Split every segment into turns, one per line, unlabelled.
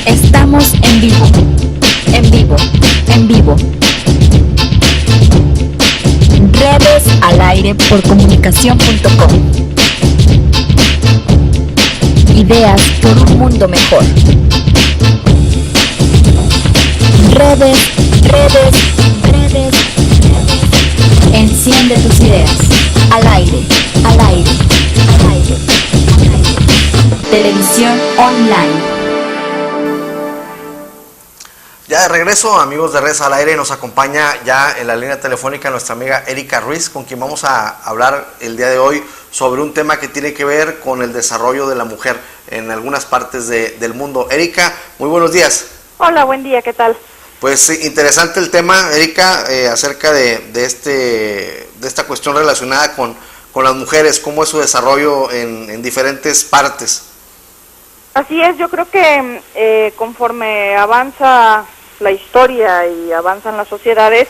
Estamos en vivo, en vivo, en vivo. Redes al aire por comunicación.com. Ideas por un mundo mejor. Redes. Enciende tus ideas. Al aire. Televisión online.
Ya de regreso, amigos de Redes al Aire, nos acompaña ya en la línea telefónica nuestra amiga Erika Ruiz, con quien vamos a hablar el día de hoy sobre un tema que tiene que ver con el desarrollo de la mujer en algunas partes del mundo. Erika, muy buenos días.
Hola, buen día, ¿qué tal?
Pues interesante el tema, Erika, acerca de esta cuestión relacionada con las mujeres, cómo es su desarrollo en diferentes partes.
Así es, yo creo que conforme avanza la historia y avanzan las sociedades,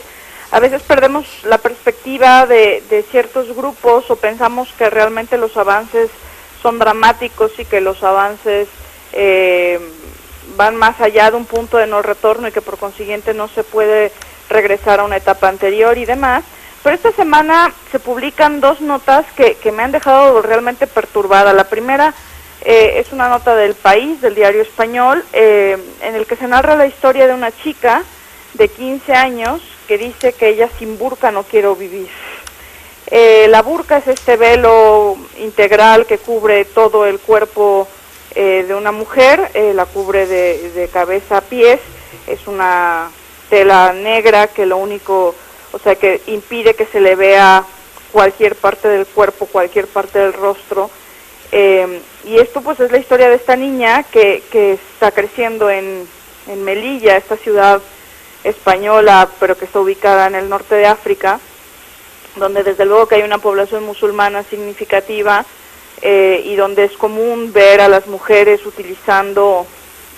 a veces perdemos la perspectiva de ciertos grupos o pensamos que realmente los avances son dramáticos y que los avances van más allá de un punto de no retorno y que por consiguiente no se puede regresar a una etapa anterior y demás. Pero esta semana se publican dos notas que me han dejado realmente perturbada. La primera es una nota del País, del diario español, en el que se narra la historia de una chica de 15 años que dice que ella sin burka no quiere vivir. La burka es este velo integral que cubre todo el cuerpo de una mujer, la cubre de cabeza a pies, es una tela negra que lo único, o sea, que impide que se le vea cualquier parte del cuerpo, cualquier parte del rostro. Y esto pues es la historia de esta niña que está creciendo en Melilla, esta ciudad española, pero que está ubicada en el norte de África, donde desde luego que hay una población musulmana significativa y donde es común ver a las mujeres utilizando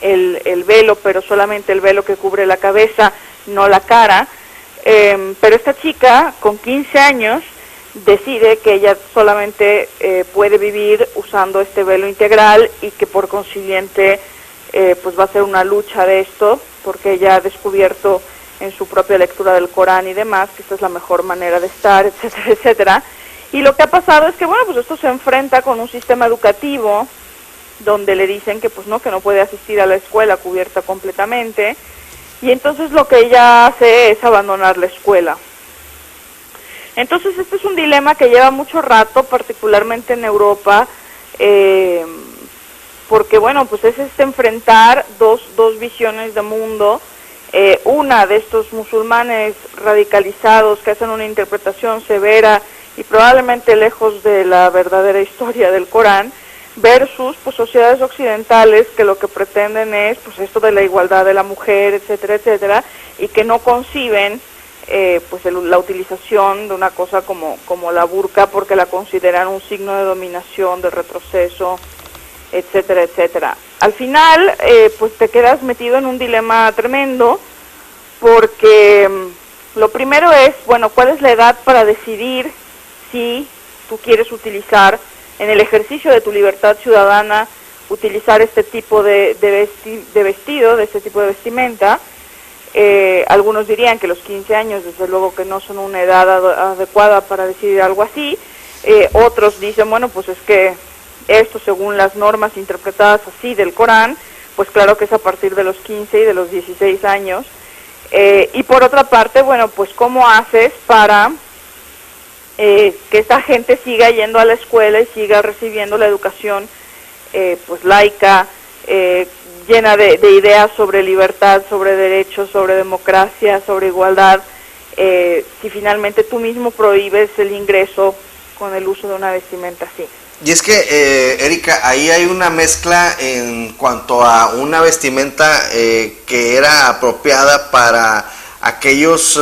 el velo, pero solamente el velo que cubre la cabeza, no la cara. Pero esta chica, con 15 años, decide que ella solamente puede vivir usando este velo integral y que por consiguiente pues va a ser una lucha de esto, porque ella ha descubierto en su propia lectura del Corán y demás que esta es la mejor manera de estar, etcétera, etcétera. Y lo que ha pasado es que, bueno, pues esto se enfrenta con un sistema educativo donde le dicen que pues no, que no puede asistir a la escuela cubierta completamente, y entonces lo que ella hace es abandonar la escuela. Entonces este es un dilema que lleva mucho rato, particularmente en Europa, porque bueno, pues es enfrentar dos visiones de mundo, una de estos musulmanes radicalizados que hacen una interpretación severa y probablemente lejos de la verdadera historia del Corán, versus pues sociedades occidentales que lo que pretenden es pues esto de la igualdad de la mujer, etcétera, etcétera, y que no conciben pues la utilización de una cosa como la burka porque la consideran un signo de dominación, de retroceso, etcétera, etcétera. Al final pues te quedas metido en un dilema tremendo porque lo primero es, bueno, ¿cuál es la edad para decidir si tú quieres utilizar en el ejercicio de tu libertad ciudadana, utilizar este tipo de vestido, de este tipo de vestimenta? Algunos dirían que los 15 años, desde luego que no son una edad adecuada para decidir algo así. Otros dicen, bueno, pues es que esto según las normas interpretadas así del Corán, pues claro que es a partir de los 15 y de los 16 años. Y por otra parte, bueno, pues ¿cómo haces para que esta gente siga yendo a la escuela y siga recibiendo la educación pues laica, llena de ideas sobre libertad, sobre derechos, sobre democracia, sobre igualdad, si finalmente tú mismo prohíbes el ingreso con el uso de una vestimenta así?
Y es que, Erika, ahí hay una mezcla en cuanto a una vestimenta que era apropiada para aquellos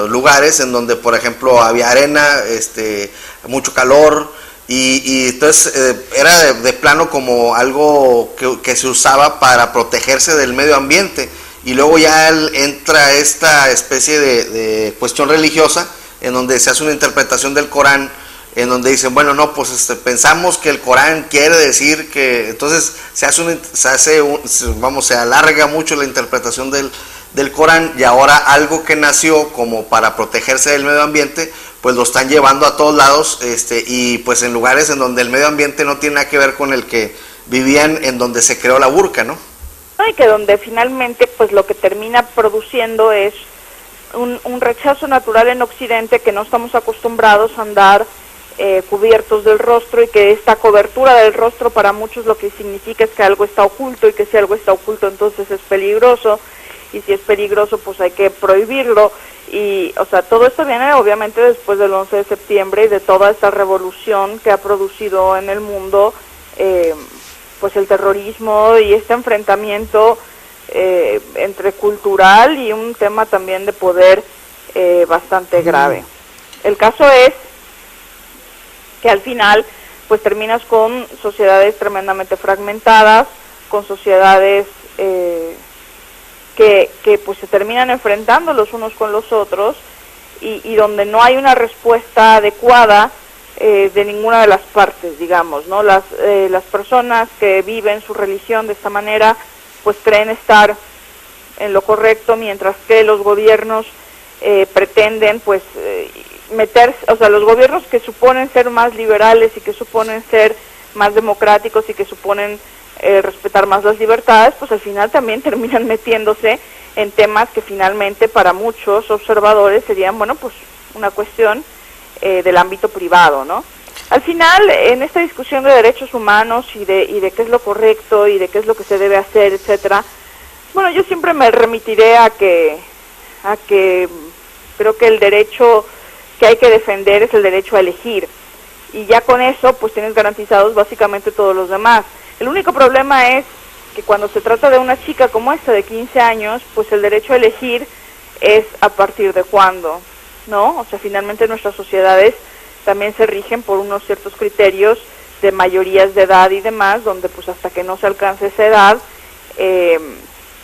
lugares en donde, por ejemplo, había arena, mucho calor, y entonces era de plano como algo que se usaba para protegerse del medio ambiente, y luego ya entra esta especie de cuestión religiosa en donde se hace una interpretación del Corán en donde dicen, bueno, no, pues pensamos que el Corán quiere decir que, entonces se alarga mucho la interpretación del Corán, y ahora algo que nació como para protegerse del medio ambiente, pues lo están llevando a todos lados, y pues en lugares en donde el medio ambiente no tiene nada que ver con el que vivían en donde se creó la burka, ¿no?
Y que donde finalmente pues lo que termina produciendo es un rechazo natural en Occidente, que no estamos acostumbrados a andar cubiertos del rostro, y que esta cobertura del rostro para muchos lo que significa es que algo está oculto, y que si algo está oculto entonces es peligroso, y si es peligroso pues hay que prohibirlo. Y o sea, todo esto viene obviamente después del 11 de septiembre y de toda esta revolución que ha producido en el mundo pues el terrorismo y este enfrentamiento entre cultural y un tema también de poder bastante grave. El caso es que al final pues terminas con sociedades tremendamente fragmentadas, con sociedades que pues se terminan enfrentando los unos con los otros, y donde no hay una respuesta adecuada de ninguna de las partes, digamos, ¿no? Las personas que viven su religión de esta manera pues creen estar en lo correcto, mientras que los gobiernos pretenden pues meterse, o sea, los gobiernos que suponen ser más liberales y que suponen ser más democráticos y que suponen respetar más las libertades, pues al final también terminan metiéndose en temas que finalmente para muchos observadores serían, bueno, pues una cuestión del ámbito privado, ¿no? Al final, en esta discusión de derechos humanos y de qué es lo correcto y de qué es lo que se debe hacer, etcétera, bueno, yo siempre me remitiré a que creo que el derecho que hay que defender es el derecho a elegir, y ya con eso pues tienes garantizados básicamente todos los demás. El único problema es que cuando se trata de una chica como esta de 15 años, pues el derecho a elegir es a partir de cuándo, ¿no? O sea, finalmente nuestras sociedades también se rigen por unos ciertos criterios de mayorías de edad y demás, donde pues hasta que no se alcance esa edad,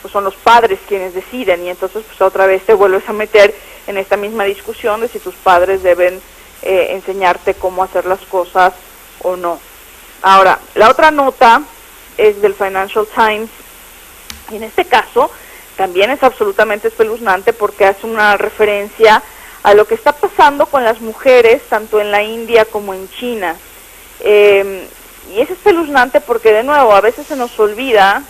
pues son los padres quienes deciden, y entonces pues otra vez te vuelves a meter en esta misma discusión de si tus padres deben enseñarte cómo hacer las cosas o no. Ahora, la otra nota es del Financial Times, y en este caso también es absolutamente espeluznante porque hace una referencia a lo que está pasando con las mujeres tanto en la India como en China. Y es espeluznante porque, de nuevo, a veces se nos olvida,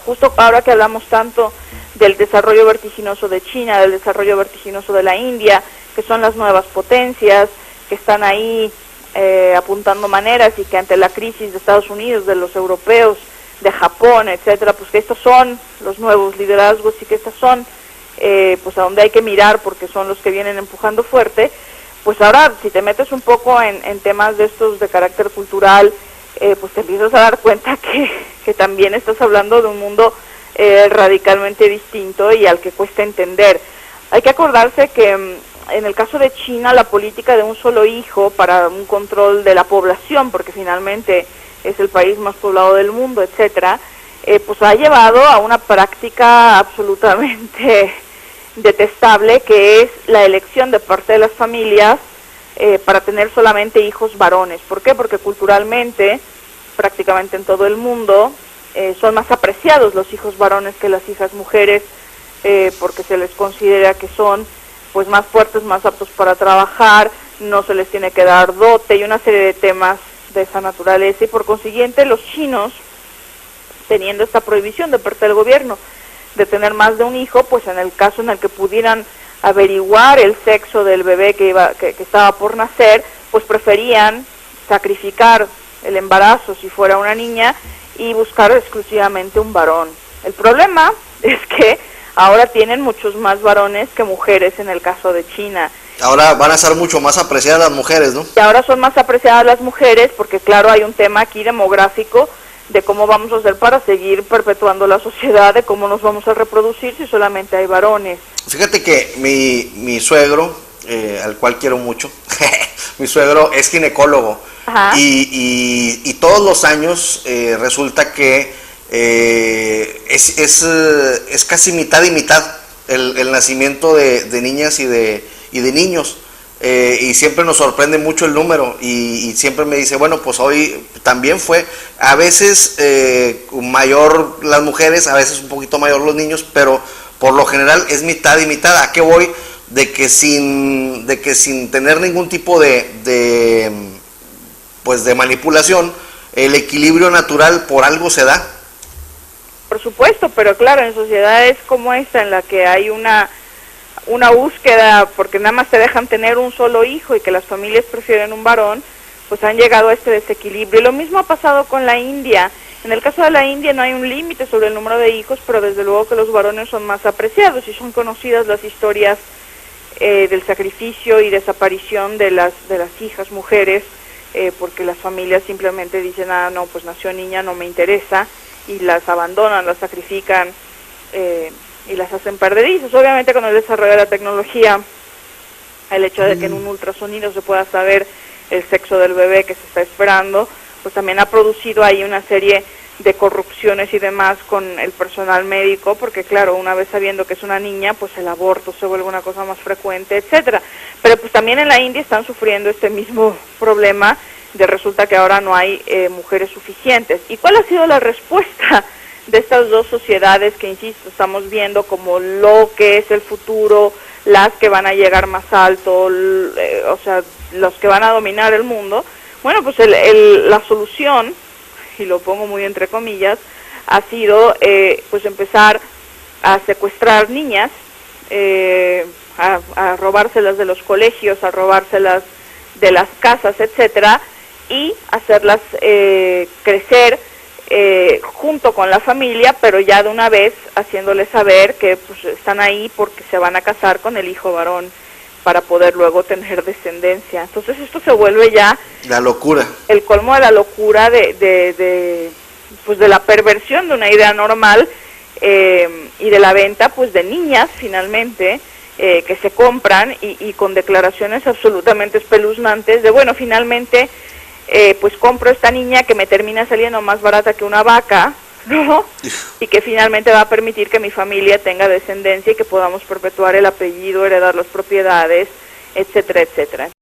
justo ahora que hablamos tanto del desarrollo vertiginoso de China, del desarrollo vertiginoso de la India, que son las nuevas potencias, que están ahí apuntando maneras, y que ante la crisis de Estados Unidos, de los europeos, de Japón, etcétera, pues que estos son los nuevos liderazgos, y que estas son pues a donde hay que mirar porque son los que vienen empujando fuerte. Pues ahora, si te metes un poco en temas de estos de carácter cultural, pues te empiezas a dar cuenta que también estás hablando de un mundo radicalmente distinto y al que cuesta entender. Hay que acordarse que en el caso de China, la política de un solo hijo para un control de la población, porque finalmente es el país más poblado del mundo, etcétera, pues ha llevado a una práctica absolutamente detestable, que es la elección de parte de las familias para tener solamente hijos varones. ¿Por qué? Porque culturalmente, prácticamente en todo el mundo, son más apreciados los hijos varones que las hijas mujeres, porque se les considera que son pues más fuertes, más aptos para trabajar, no se les tiene que dar dote y una serie de temas de esa naturaleza, y por consiguiente los chinos, teniendo esta prohibición de parte del gobierno de tener más de un hijo, pues en el caso en el que pudieran averiguar el sexo del bebé que estaba por nacer, pues preferían sacrificar el embarazo si fuera una niña y buscar exclusivamente un varón. El problema es que ahora tienen muchos más varones que mujeres en el caso de China.
Ahora van a ser mucho más apreciadas las mujeres, ¿no?
Y ahora son más apreciadas las mujeres porque, claro, hay un tema aquí demográfico de cómo vamos a hacer para seguir perpetuando la sociedad, de cómo nos vamos a reproducir si solamente hay varones.
Fíjate que mi suegro, al cual quiero mucho, mi suegro es ginecólogo.
Ajá.
Y todos los años resulta que es casi mitad y mitad el nacimiento de niñas y de niños. y siempre nos sorprende mucho el número y siempre me dice, bueno, pues hoy también fue, a veces mayor las mujeres, a veces un poquito mayor los niños, pero por lo general es mitad y mitad. ¿A qué voy? De que sin tener ningún tipo de manipulación, el equilibrio natural por algo se da.
Por supuesto, pero claro, en sociedades como esta, en la que hay una búsqueda, porque nada más te dejan tener un solo hijo y que las familias prefieren un varón, pues han llegado a este desequilibrio. Y lo mismo ha pasado con la India. En el caso de la India no hay un límite sobre el número de hijos, pero desde luego que los varones son más apreciados y son conocidas las historias del sacrificio y desaparición de las hijas mujeres, porque las familias simplemente dicen, ah, no, pues nació niña, no me interesa, y las abandonan, las sacrifican y las hacen perdedizas. Obviamente con el desarrollo de la tecnología, el hecho de que en un ultrasonido se pueda saber el sexo del bebé que se está esperando, pues también ha producido ahí una serie de corrupciones y demás con el personal médico, porque claro, una vez sabiendo que es una niña, pues el aborto se vuelve una cosa más frecuente, etcétera. Pero pues también en la India están sufriendo este mismo problema de resulta que ahora no hay mujeres suficientes. ¿Y cuál ha sido la respuesta de estas dos sociedades que, insisto, estamos viendo como lo que es el futuro, las que van a llegar más alto, o sea, los que van a dominar el mundo? Bueno, pues la solución, y lo pongo muy entre comillas, ha sido pues empezar a secuestrar niñas, a robárselas de los colegios, a robárselas de las casas, etcétera, y hacerlas crecer junto con la familia, pero ya de una vez haciéndoles saber que pues están ahí porque se van a casar con el hijo varón para poder luego tener descendencia. Entonces esto se vuelve ya
la locura,
el colmo de la locura de la perversión de una idea normal y de la venta pues de niñas finalmente que se compran y con declaraciones absolutamente espeluznantes de bueno, finalmente pues compro esta niña que me termina saliendo más barata que una vaca, ¿no? Y que finalmente va a permitir que mi familia tenga descendencia y que podamos perpetuar el apellido, heredar las propiedades, etcétera, etcétera.